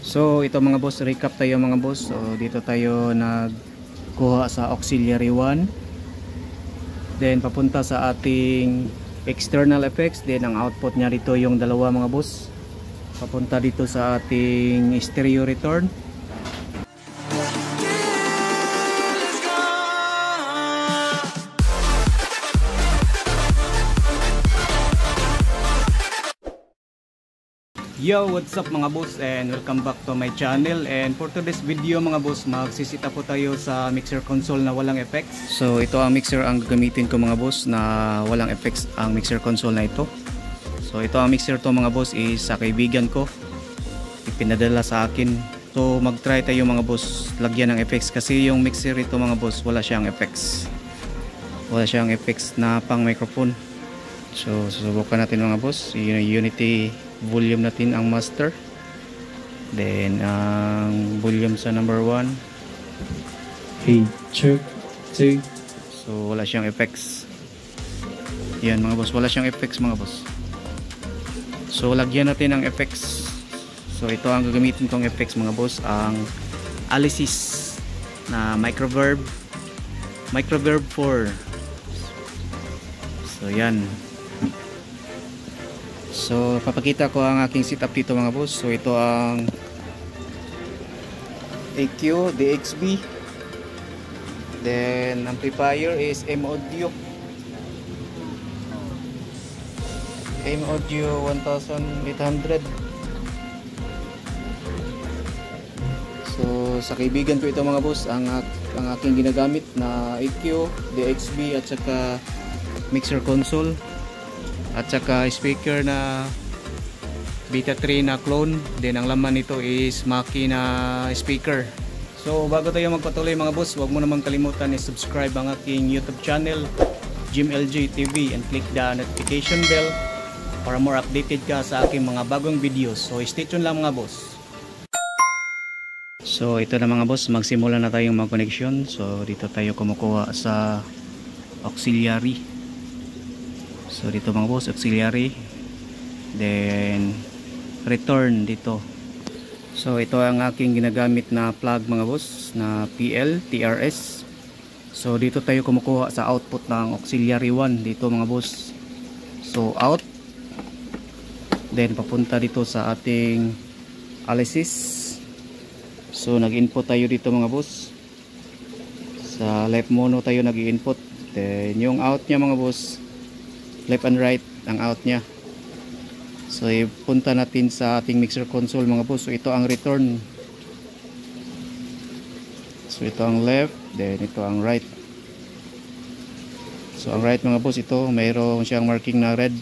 So ito mga boss, recap tayo mga boss. So dito tayo nagkuha sa auxiliary 1. Then papunta sa ating external effects. Then ang output niya dito yung dalawa mga boss. Papunta dito sa ating stereo return. Yo, what's up mga boss, and welcome back to my channel. And for today's video mga boss, magsisita po tayo sa mixer console na walang effects. So ito ang mixer ang gagamitin ko mga boss na walang effects, ang mixer console na ito. So ito ang mixer to mga boss is sa kaibigan ko, ipinadala sa akin. So mag-try tayo mga boss lagyan ng effects, kasi yung mixer ito mga boss wala siyang effects. Wala siyang effects na pang microphone. So susubukan natin mga boss. Unity volume natin ang master, then ang volume sa number 1. Hey, check, 2. So wala siyang effects. Yan mga boss, wala siyang effects mga boss. So lagyan natin ng effects. So ito ang gagamitin kong effects mga boss, ang Alesis na Microverb 4. So yan. So papakita ko ang aking setup dito mga boss. So ito ang EQ DXB, then amplifier is M Audio 1800. So sa kaibigan ko ito mga boss ang aking ginagamit na EQ DXB at saka mixer console at saka speaker na Beta 3 na clone. Then ang laman nito is Maki na speaker. So bago tayo magpatuloy mga boss, huwag mo naman kalimutan i-subscribe ang aking YouTube channel JimLJ TV and click the notification bell para more updated ka sa aking mga bagong videos. So stay tuned lang mga boss. So ito na mga boss, magsimula na tayong mag-connection. So dito tayo kumukuha sa auxiliary. So dito mga boss, auxiliary, then return dito. So ito ang aking ginagamit na plug mga boss na PL TRS. So dito tayo kumukuha sa output ng auxiliary 1 dito mga boss. So out, then papunta dito sa ating Alesis. So nag-input tayo dito mga boss, sa left mono tayo nag-input. Then yung out nya mga boss, left and right ang out nya. So ipunta natin sa ating mixer console mga boss. So ito ang return. So ito ang left, then ito ang right. So ang right mga boss, ito mayroon siyang marking na red.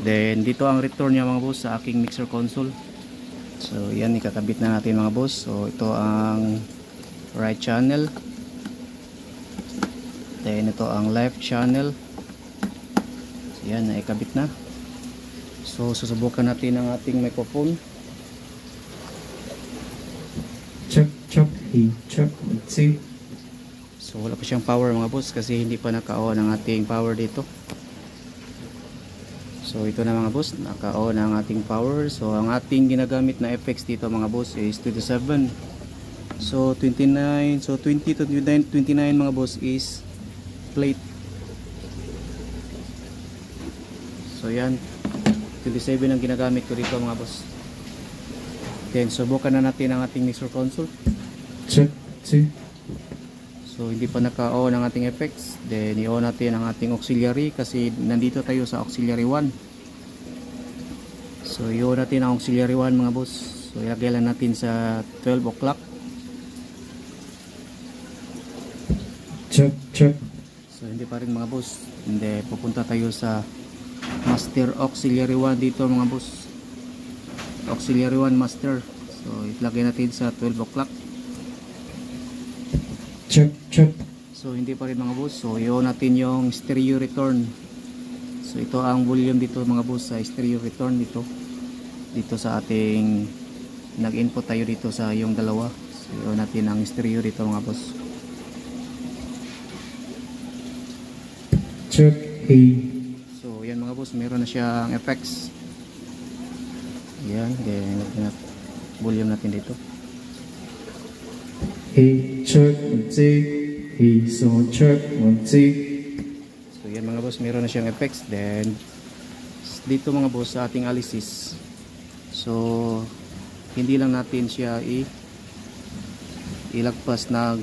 Then dito ang return nya mga boss sa aking mixer console. So yan, ikakabit na natin mga boss. So ito ang right channel, then ito ang left channel. Yan, naikabit na. So susubukan natin ang ating microphone. Check, check, hey, check, 2. So wala pa siyang power mga boss, kasi hindi pa naka-on ang ating power dito. So ito na mga boss, naka-on ang ating power. So ang ating ginagamit na effects dito mga boss is 27. So 29, so 20 to 29 mga boss is plate. So yan, 27 ang ginagamit ko dito mga boss. Then subukan na natin ang ating mixer console. Check, 2. So hindi pa naka-on ang ating effects. Then i-on natin ang ating auxiliary, kasi nandito tayo sa auxiliary 1. So i-on natin ang auxiliary 1 mga boss. So ilagay lang natin sa 12 o'clock. Check, check. So hindi pa rin mga boss. Hindi, pupunta tayo sa master auxiliary 1 dito mga boss. Auxiliary 1 master. So ilagay natin sa 12 o'clock. Check, check. So hindi pa rin mga boss. So i-on natin yung stereo return. So ito ang volume dito mga boss sa stereo return dito. Dito sa ating nag-input tayo dito sa yung dalawa. So i-on natin ang stereo dito mga boss. Check, hey. So yan mga boss, meron na siyang effects. Yan, then volume natin dito. He check C, he so check C. So yan mga boss, meron na siyang effects. Then dito mga boss sa ating alisis, so hindi lang natin siya ilagpas na,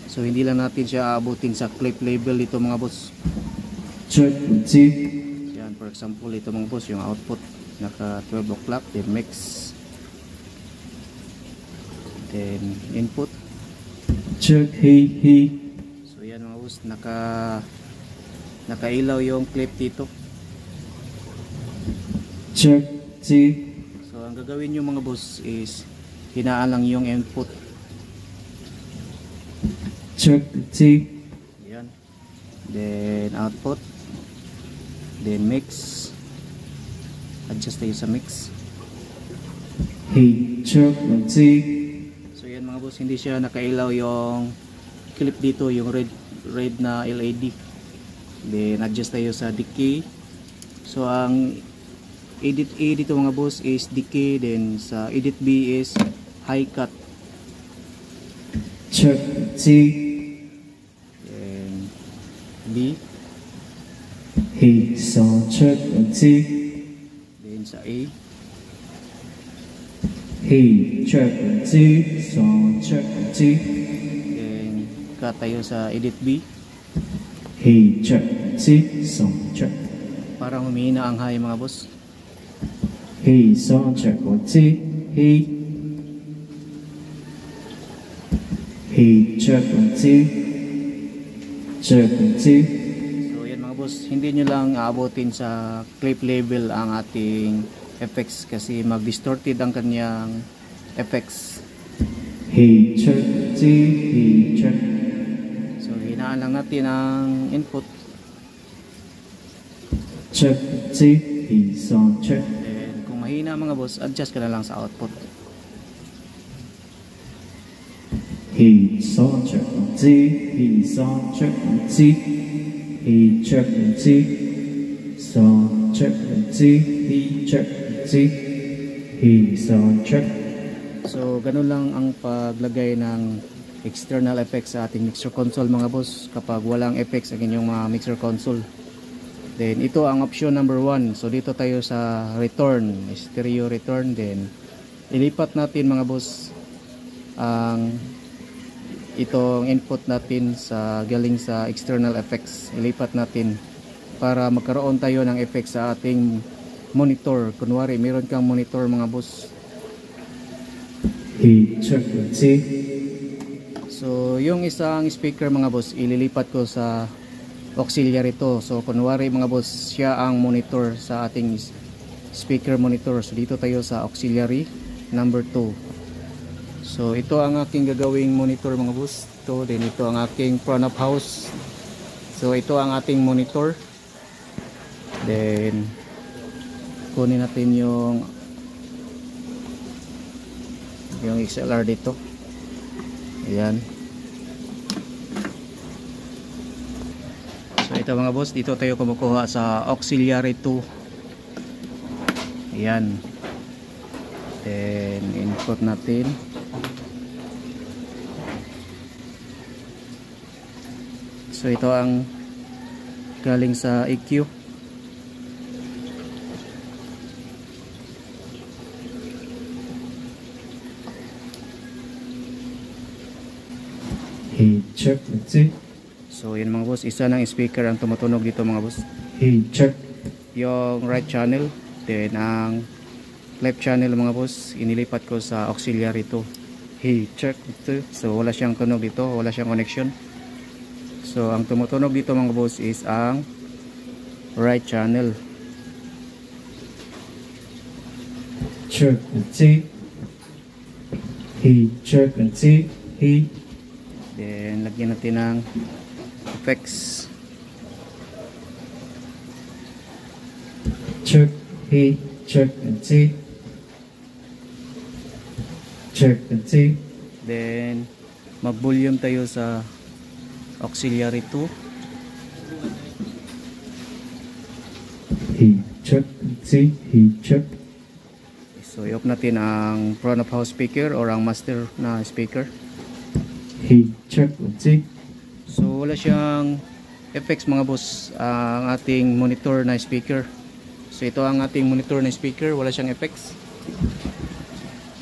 so hindi lang natin siya aabutin sa clip label dito mga boss. Check C. Yan, for example ito mga boss, yung output naka 12 o'clock, then mix, then input. Check he. So yan mga boss, nakailaw yung clip dito. Check C. So ang gagawin nyo mga boss is hinaan lang yung input. Check C. Yan. Then output. Then mix. Adjust tayo sa mix. He check C. So yan mga boss, hindi siya nakailaw yung clip dito, yung red na LED. Then adjust tayo sa decay. So ang edit A dito mga boss is decay, then sa edit B is high cut. Check C. Then B. He so check C. Then sa A. He check C. So check C. Then cut tayo sa edit B. He check C. So check. Parang humihina ang high mga boss. He so check C. He check C. Check C. So yan mga boss, hindi nyo lang aabutin sa clip label ang ating effects kasi mag-distorted ang kanyang effects. He check C. He check. So hinaan lang natin ang input. Check C. He so check. Then kung mahina mga boss, adjust ka na lang sa output. He so check C. He so check C. He check C. So check C. He check C. He so check. So ganun lang ang paglagay ng external effects sa ating mixer console mga boss kapag walang effects ang inyong mga mixer console. Then ito ang option number 1. So dito tayo sa return, stereo return. Then ilipat natin mga boss ang itong input natin sa galing sa external effects. Ilipat natin para magkaroon tayo ng effects sa ating monitor. Kunwari meron kang monitor mga boss. He check C. So yung isang speaker mga boss, ililipat ko sa auxiliary to. So kunwari mga boss, siya ang monitor sa ating speaker monitor. So dito tayo sa auxiliary number 2. So ito ang aking gagawing monitor mga boss. Ito din, ito ang aking front of house. So ito ang ating monitor. Then kunin natin yung XLR dito. Ayan. So ito mga boss, dito tayo kumukuha sa auxiliary 2. Ayan. Then input natin. So ito ang galing sa EQ. He check C. So yun mga boss, isa ng speaker ang tumutunog dito mga boss. He check. Yung right channel, then ang left channel mga boss, inilipat ko sa auxiliary 2. He check C. So wala siyang tunog dito, wala siyang connection. So ang tumutunog dito mga boss is ang right channel. Check C. He check C. He. Then lagyan natin ng effects. Check he. Check C. Check C. Then mag-volume tayo sa auxiliary 2. He check C. He check. So i-off natin ang front of house speaker or ang master na speaker. Hey, check 1, 2. So wala siyang effects mga boss ang ating monitor na speaker. So ito ang ating monitor na speaker, wala siyang effects.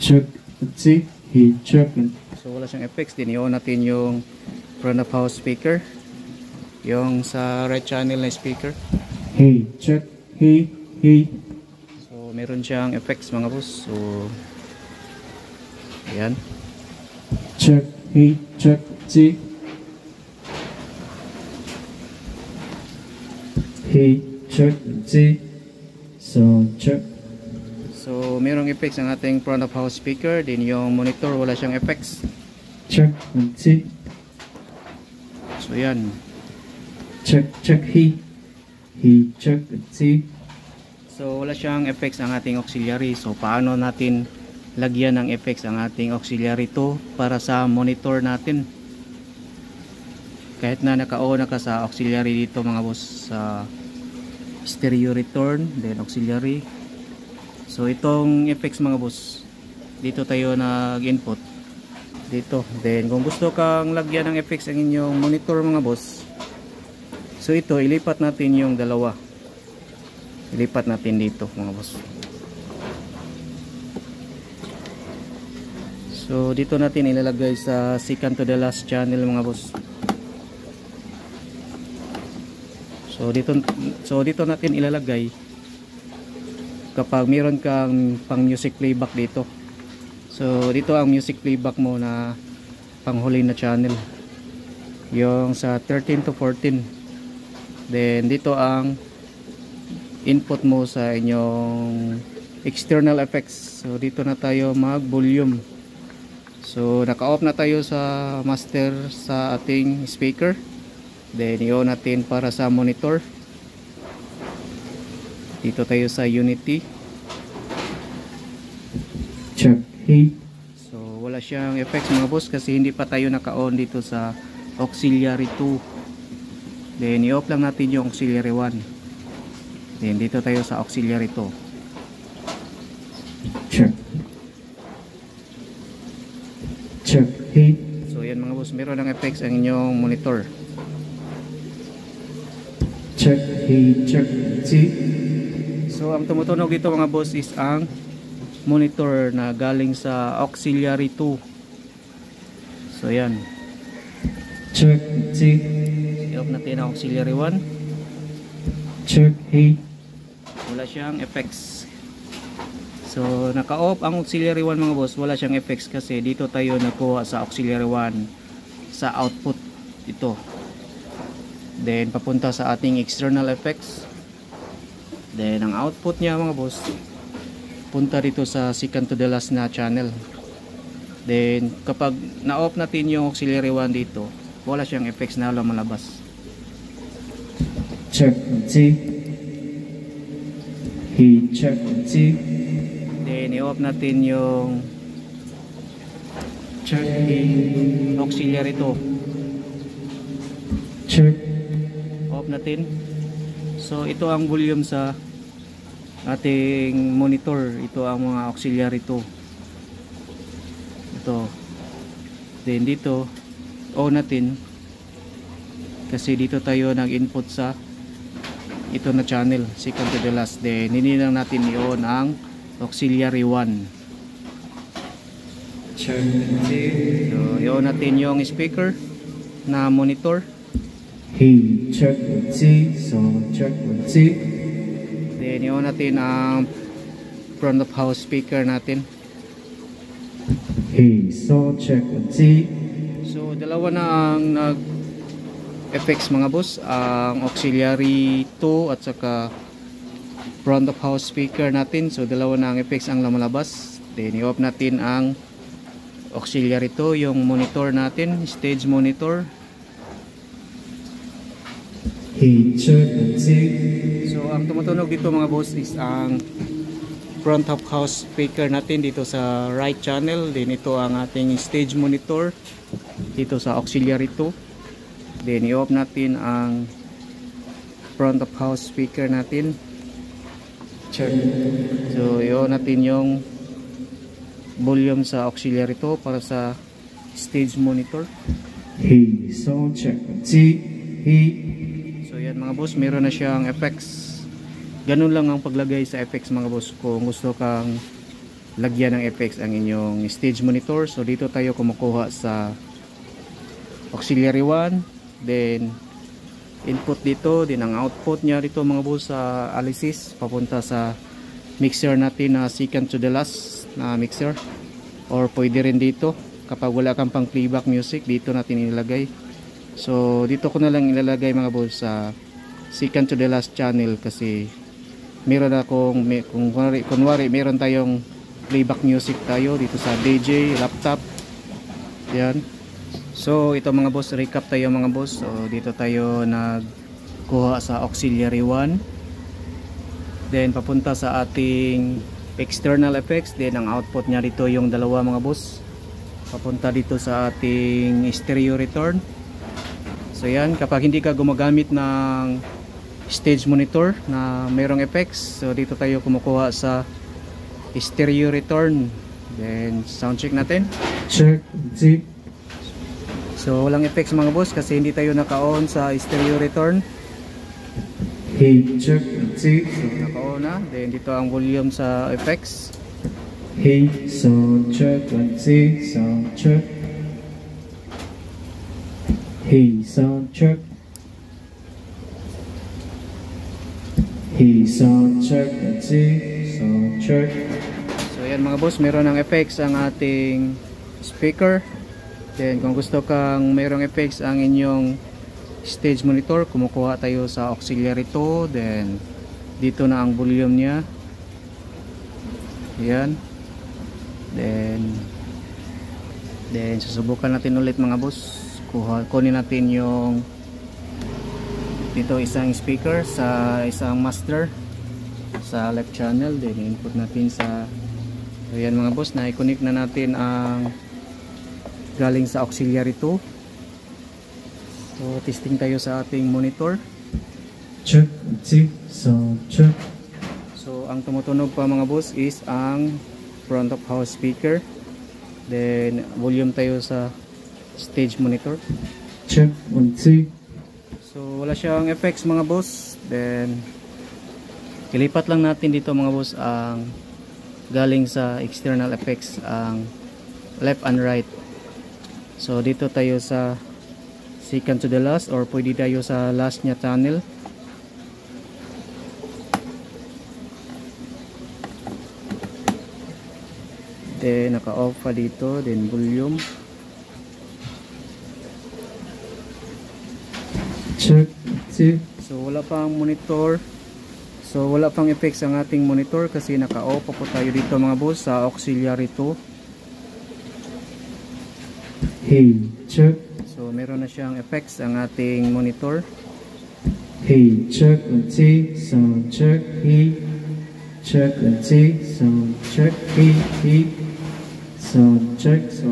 Check 1, 2. Hey, check 1. So wala siyang effects. Din i-on natin yung front of house speaker, yung sa right channel na speaker. Hey, check. Hey, hey. So meron siyang effects mga boss. So ayan. Check. Hey, check 1, 2. Hey, check 1, 2. Sound check. So merong effects ang ating front of house speaker. Din yung monitor wala siyang effects. Check 1, 2. So yan. Check, check. Hey. Hey, check 1, 2. So wala siyang effects ang ating auxiliary. So paano natin lagyan ng effects ang ating auxiliary 2 para sa monitor natin? Kahit na naka-on na ka sa auxiliary dito mga boss, sa stereo return, then auxiliary. So itong effects mga boss, dito tayo nag-input dito. Then kung gusto kang lagyan ng effects ang inyong monitor mga boss, so ito ilipat natin yung dalawa. Ilipat natin dito mga boss. So dito natin ilalagay sa second to the last channel mga boss. So dito natin ilalagay kapag meron kang pang music playback dito. So dito ang music playback mo na panghuli na channel, yung sa 13 to 14. Then dito ang input mo sa inyong external effects. So dito na tayo mag volume. So naka-off na tayo sa master sa ating speaker. Then i-on natin para sa monitor. Dito tayo sa Unity. Check. Hey. So wala siyang effects mga boss kasi hindi pa tayo naka-on dito sa auxiliary 2. Then i-off lang natin yung auxiliary 1. Then dito tayo sa auxiliary 2. Check. Check. Hey. So yan mga boss, meron ng effects ang inyong monitor. Check. Hey, check 1, 2. So ang tumutunog dito mga boss is ang monitor na galing sa auxiliary 2. So yan. Check 1, 2. I-off natin ang auxiliary 1. Check. Hey. Wala siyang effects. So naka-off ang auxiliary 1 mga boss, wala siyang effects kasi dito tayo nakuha sa auxiliary 1 sa output ito. Then papunta sa ating external effects. Then ang output niya mga boss punta dito sa second to the last na channel. Then kapag na-off natin yung auxiliary 1 dito, wala siyang effects na lumalabas. Check 1, 2. Hey, check 1, 2. Then i-off natin yung Check. Hey. auxiliary 2. Check. Off natin. So ito ang volume sa ating monitor. Ito ang mga auxiliary 2. Ito. Then dito on natin kasi dito tayo nag-input sa ito na channel, second to the last. Then hindi lang natin i-on ang auxiliary 1. Check 1, 2. So i-on natin yung speaker na monitor. Hey, check 1, 2. Sound check 1, 2. Then i-on natin ang front of house speaker natin. Hey, sound check 1, 2. So dalawa na ang nag effects mga boss, ang auxiliary 2 at saka front of house speaker natin. So dalawa na ang effects ang lumalabas. Then i-off natin ang auxiliary 2, yung monitor natin, stage monitor. Hey, check 1, 2. So ang tumutunog dito mga boss is ang front of house speaker natin dito sa right channel. Then ito ang ating stage monitor dito sa auxiliary 2. Then i-off natin ang front of house speaker natin. Check. So i-on natin yung volume sa auxiliary to para sa stage monitor. He saw check G he. So yan mga boss, meron na siyang effects. Ganun lang ang paglagay sa effects mga boss. Kung gusto kang lagyan ng effects ang inyong stage monitor, so dito tayo kumukuha sa auxiliary 1, then input dito, then ang output niya dito mga boss sa Alesis papunta sa mixer natin na second to the last na mixer, or pwede rin dito kapag wala kang pang playback music, dito natin ilalagay. So dito ko na lang ilalagay mga boss sa second to the last channel, kasi meron akong kung kunwari meron tayong playback music tayo dito sa DJ laptop. Yan. So ito mga boss, recap tayo mga boss. So dito tayo nagkuha sa auxiliary 1, then papunta sa ating external effects, then ang output niya dito yung dalawa mga boss, papunta dito sa ating stereo return. So yan, kapag hindi ka gumagamit ng stage monitor na mayroong effects, so dito tayo kumukuha sa stereo return, then sound check natin. Check G. So walang effects mga boss kasi hindi tayo naka-on sa stereo return. He check G. So naka-on na, then dito ang volume sa effects. He sound check G sound check. He sound check. He sound check G sound check. So yan mga boss, meron ng effects ang ating speaker. Then kung gusto kang mayroong effects ang inyong stage monitor, kumukuha tayo sa auxiliary 2, then dito na ang volume niya. Yan. Then susubukan natin ulit mga boss. Kunin natin yung dito isang speaker sa isang master sa left channel, then input natin sa, so yan mga boss, na i-connect na natin ang galing sa auxiliary 2. So testing tayo sa ating monitor. Check G sound check. So ang tumutunog pa mga boss is ang front of house speaker, then volume tayo sa stage monitor. Check G. So wala siyang effects mga boss, then ilipat lang natin dito mga boss ang galing sa external effects, ang left and right. So dito tayo sa second to the last, or pwede tayo sa last nya channel. Then naka-off pa dito, then volume. Check G. So wala pang monitor. So wala pang effects ang ating monitor kasi naka-off pa po tayo dito mga boss sa auxiliary 2. He check. So meron na siyang effects ang ating monitor. He check G sound check. He check G sound check. He sound check. So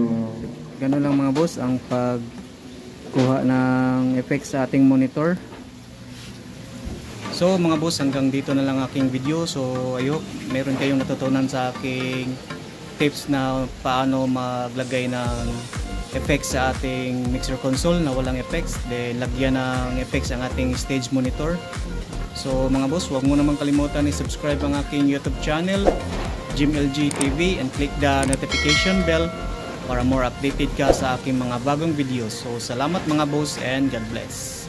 ganun lang mga boss ang pagkuha ng effects sa ating monitor. So mga boss, hanggang dito na lang aking video. So ayok meron kayong natutunan sa aking tips na paano maglagay ng effects sa ating mixer console na walang effects, then lagyan ng effects ang ating stage monitor. So mga boss, huwag mo naman kalimutan i-subscribe ang aking YouTube channel, JimLG TV, and click the notification bell para more updated ka sa aking mga bagong videos. So salamat mga boss, and God bless.